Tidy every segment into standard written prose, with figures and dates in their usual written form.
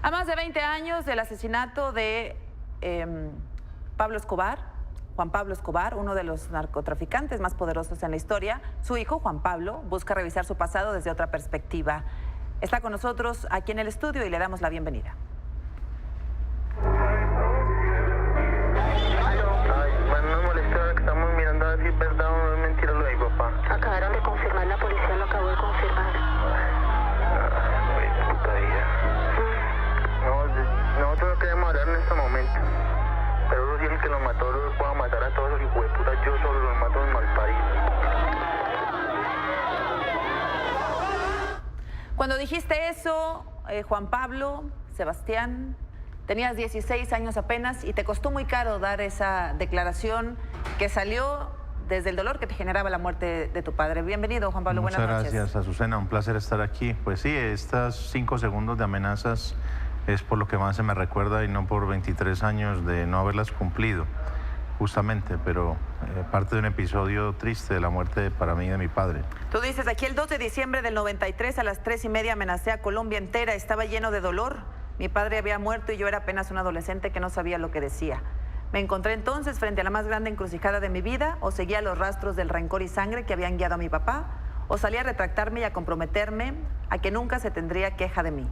A más de 20 años del asesinato de Pablo Escobar, Juan Pablo Escobar, uno de los narcotraficantes más poderosos en la historia, su hijo, Juan Pablo, busca revisar su pasado desde otra perspectiva. Está con nosotros aquí en el estudio y le damos la bienvenida. Bueno, nos molesta que estamos mirando a ver si es verdad o no es mentira lo de mi papá. Acabaron de confirmar, la policía lo acabó de confirmar. Puta vida. No, nosotros no queremos hablar en este momento. Pero si el que los mató los pueda matar a todos los hijos de puta, yo solo los mato en malparidos. Cuando dijiste eso, Juan Pablo, Sebastián, tenías 16 años apenas y te costó muy caro dar esa declaración que salió desde el dolor que te generaba la muerte de tu padre. Bienvenido, Juan Pablo, buenas noches. Muchas gracias, Azucena, un placer estar aquí. Pues sí, estas 5 segundos de amenazas es por lo que más se me recuerda y no por 23 años de no haberlas cumplido, justamente, pero parte de un episodio triste de la muerte para mí de mi padre. Tú dices, aquí el 2 de diciembre del 93 a las 3:30 amenacé a Colombia entera, estaba lleno de dolor. Mi padre había muerto y yo era apenas un adolescente que no sabía lo que decía. Me encontré entonces frente a la más grande encrucijada de mi vida, o seguía los rastros del rencor y sangre que habían guiado a mi papá, o salía a retractarme y a comprometerme a que nunca se tendría queja de mí.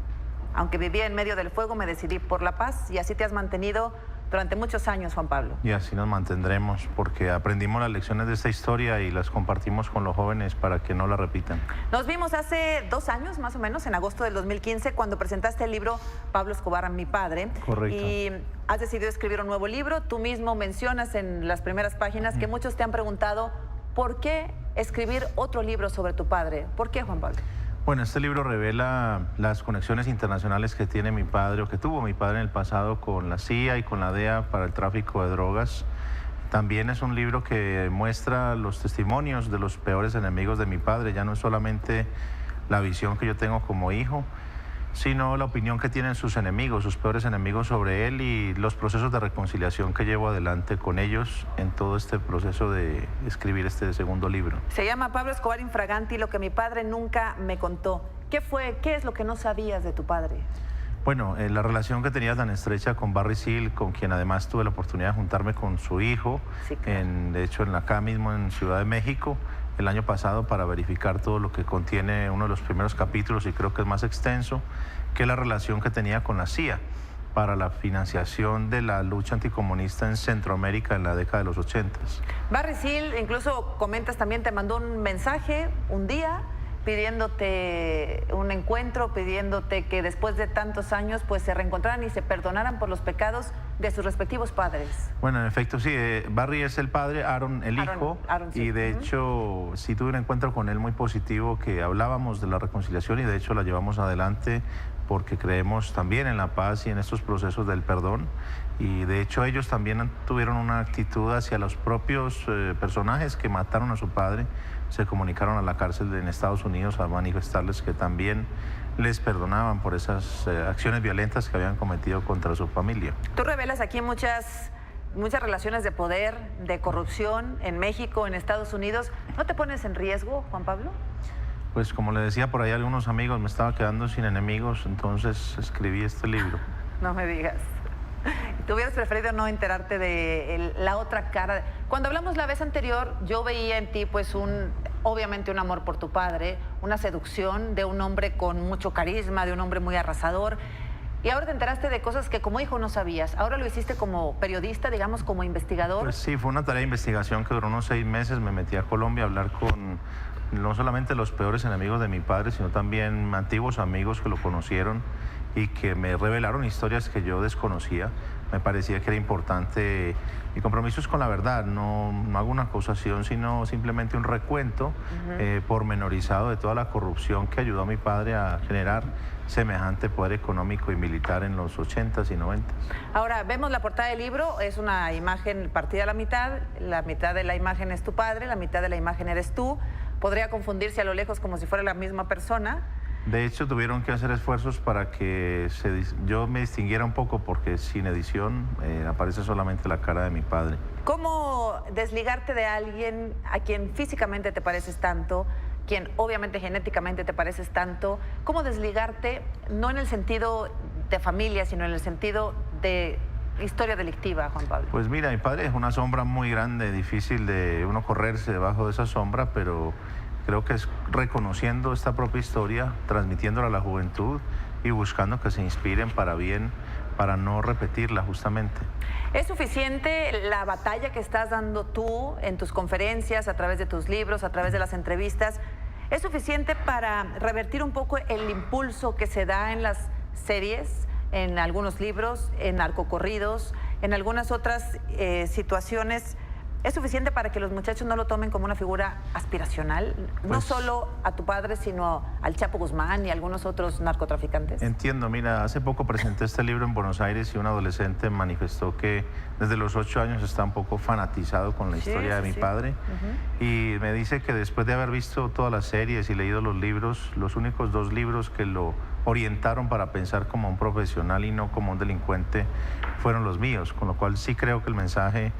Aunque vivía en medio del fuego, me decidí por la paz y así te has mantenido durante muchos años, Juan Pablo. Y así nos mantendremos, porque aprendimos las lecciones de esta historia y las compartimos con los jóvenes para que no la repitan. Nos vimos hace 2 años, más o menos, en agosto del 2015, cuando presentaste el libro Pablo Escobar, mi padre. Correcto. Y has decidido escribir un nuevo libro. Tú mismo mencionas en las primeras páginas que muchos te han preguntado ¿por qué escribir otro libro sobre tu padre? ¿Por qué, Juan Pablo? Bueno, este libro revela las conexiones internacionales que tiene mi padre o que tuvo mi padre en el pasado con la CIA y con la DEA para el tráfico de drogas. También es un libro que muestra los testimonios de los peores enemigos de mi padre. Ya no es solamente la visión que yo tengo como hijo, sino la opinión que tienen sus enemigos, sus peores enemigos sobre él y los procesos de reconciliación que llevo adelante con ellos en todo este proceso de escribir este segundo libro. Se llama Pablo Escobar Infraganti, lo que mi padre nunca me contó. ¿Qué fue? ¿Qué es lo que no sabías de tu padre? Bueno, la relación que tenía tan estrecha con Barry Seal, con quien además tuve la oportunidad de juntarme con su hijo, sí, claro. De hecho acá mismo en Ciudad de México, el año pasado para verificar todo lo que contiene uno de los primeros capítulos y creo que es más extenso, que es la relación que tenía con la CIA para la financiación de la lucha anticomunista en Centroamérica en la década de los 80. Barry Seal, incluso comentas también, te mandó un mensaje un día pidiéndote un encuentro, pidiéndote que después de tantos años pues se reencontraran y se perdonaran por los pecados de sus respectivos padres. Bueno, en efecto sí, Barry es el padre, Aaron el hijo, sí. Y de hecho sí tuve un encuentro con él muy positivo, que hablábamos de la reconciliación y de hecho la llevamos adelante porque creemos también en la paz y en estos procesos del perdón, y de hecho ellos también tuvieron una actitud hacia los propios personajes que mataron a su padre. Se comunicaron a la cárcel en Estados Unidos a manifestarles que también les perdonaban por esas acciones violentas que habían cometido contra su familia. Tú revelas aquí muchas relaciones de poder, de corrupción en México, en Estados Unidos. ¿No te pones en riesgo, Juan Pablo? Pues como le decía por ahí a algunos amigos, me estaba quedando sin enemigos, entonces escribí este libro. No me digas. ¿Tú hubieras preferido no enterarte de la otra cara? Cuando hablamos la vez anterior, yo veía en ti pues obviamente un amor por tu padre, una seducción de un hombre con mucho carisma, de un hombre muy arrasador. Y ahora te enteraste de cosas que como hijo no sabías. Ahora lo hiciste como periodista, digamos, como investigador. Pues sí, fue una tarea de investigación que duró unos 6 meses. Me metí a Colombia a hablar con no solamente los peores enemigos de mi padre, sino también antiguos amigos que lo conocieron y que me revelaron historias que yo desconocía. Me parecía que era importante. Mi compromiso es con la verdad, no hago una acusación, sino simplemente un recuento pormenorizado de toda la corrupción que ayudó a mi padre a generar semejante poder económico y militar en los 80s y 90s. Ahora, vemos la portada del libro, es una imagen partida a la mitad de la imagen es tu padre, la mitad de la imagen eres tú. Podría confundirse a lo lejos como si fuera la misma persona. De hecho, tuvieron que hacer esfuerzos para que yo me distinguiera un poco, porque sin edición aparece solamente la cara de mi padre. ¿Cómo desligarte de alguien a quien físicamente te pareces tanto, quien obviamente genéticamente te pareces tanto? ¿Cómo desligarte, no en el sentido de familia, sino en el sentido de historia delictiva, Juan Pablo. Pues mira, mi padre es una sombra muy grande, difícil de uno correrse debajo de esa sombra, pero creo que es reconociendo esta propia historia, transmitiéndola a la juventud y buscando que se inspiren para bien, para no repetirla justamente. ¿Es suficiente la batalla que estás dando tú en tus conferencias, a través de tus libros, a través de las entrevistas? ¿Es suficiente para revertir un poco el impulso que se da en las series, en algunos libros, en narcocorridos, en algunas otras situaciones? ¿Es suficiente para que los muchachos no lo tomen como una figura aspiracional? No Pues, solo a tu padre, sino al Chapo Guzmán y a algunos otros narcotraficantes. Entiendo, mira, hace poco presenté este libro en Buenos Aires y un adolescente manifestó que desde los 8 años está un poco fanatizado con la historia de mi padre. Y me dice que después de haber visto todas las series y leído los libros, los únicos 2 libros que lo orientaron para pensar como un profesional y no como un delincuente fueron los míos, con lo cual sí creo que el mensaje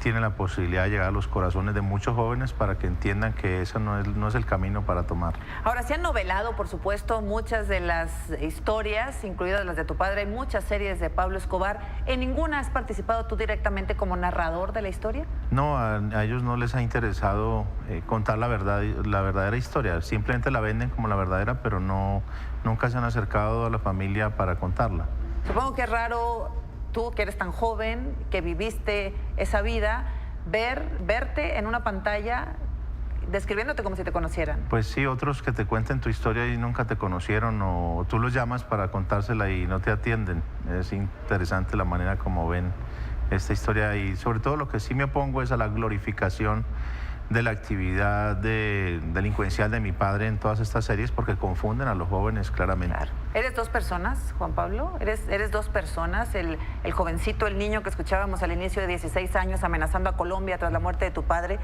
tiene la posibilidad de llegar a los corazones de muchos jóvenes para que entiendan que ese no es el camino para tomar. Ahora, se han novelado, por supuesto, muchas de las historias, incluidas las de tu padre, hay muchas series de Pablo Escobar. ¿En ninguna has participado tú directamente como narrador de la historia? No, a ellos no les ha interesado contar la verdadera historia, simplemente la venden como la verdadera, pero nunca se han acercado a la familia para contarla. Supongo que es raro, tú que eres tan joven, que viviste esa vida, verte en una pantalla describiéndote como si te conocieran. Pues sí, otros que te cuenten tu historia y nunca te conocieron, o tú los llamas para contársela y no te atienden. Es interesante la manera como ven esta historia, y sobre todo lo que sí me opongo es a la glorificación de la actividad delincuencial de mi padre en todas estas series, porque confunden a los jóvenes claramente. Claro. ¿Eres 2 personas, Juan Pablo? ¿Eres 2 personas? El jovencito, el niño que escuchábamos al inicio de 16 años amenazando a Colombia tras la muerte de tu padre,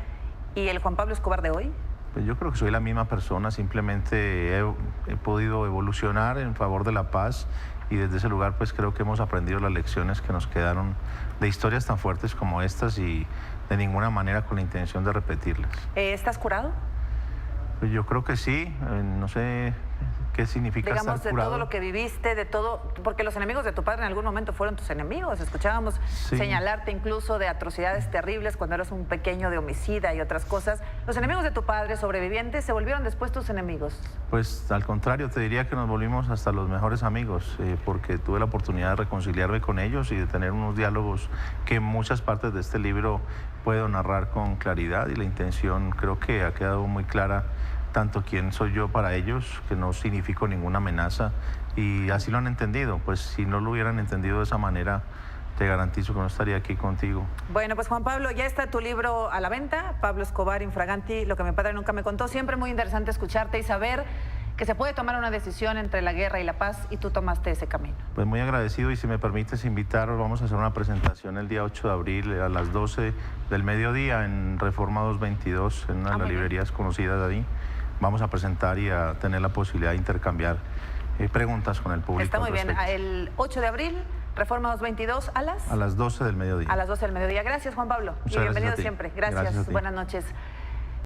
y el Juan Pablo Escobar de hoy. Pues yo creo que soy la misma persona, simplemente he podido evolucionar en favor de la paz, y desde ese lugar pues creo que hemos aprendido las lecciones que nos quedaron de historias tan fuertes como estas, y de ninguna manera con la intención de repetirlas. ¿Estás curado? Pues yo creo que sí, no sé qué significa Digamos, estar de curado. todo lo que viviste, de todo, porque los enemigos de tu padre en algún momento fueron tus enemigos. Escuchábamos señalarte incluso de atrocidades terribles cuando eras un pequeño, de homicida y otras cosas. Los enemigos de tu padre, sobrevivientes, se volvieron después tus enemigos. Pues al contrario, te diría que nos volvimos hasta los mejores amigos, porque tuve la oportunidad de reconciliarme con ellos y de tener unos diálogos que en muchas partes de este libro puedo narrar con claridad, y la intención creo que ha quedado muy clara, tanto quién soy yo para ellos, que no significo ninguna amenaza, y así lo han entendido. Pues si no lo hubieran entendido de esa manera, te garantizo que no estaría aquí contigo. Bueno, pues Juan Pablo, ya está tu libro a la venta, Pablo Escobar Infraganti, lo que mi padre nunca me contó. Siempre muy interesante escucharte y saber que se puede tomar una decisión entre la guerra y la paz, y tú tomaste ese camino. Pues muy agradecido, y si me permites invitar, vamos a hacer una presentación el día 8 de abril a las 12 del mediodía en Reforma 222, en una de las librerías conocidas de ahí. Vamos a presentar y a tener la posibilidad de intercambiar preguntas con el público. Está muy bien. El 8 de abril, Reforma 222, ¿a las? A las 12 del mediodía. A las 12 del mediodía. Gracias, Juan Pablo. Muchas y bienvenido gracias a ti. siempre. Gracias a ti. Buenas noches.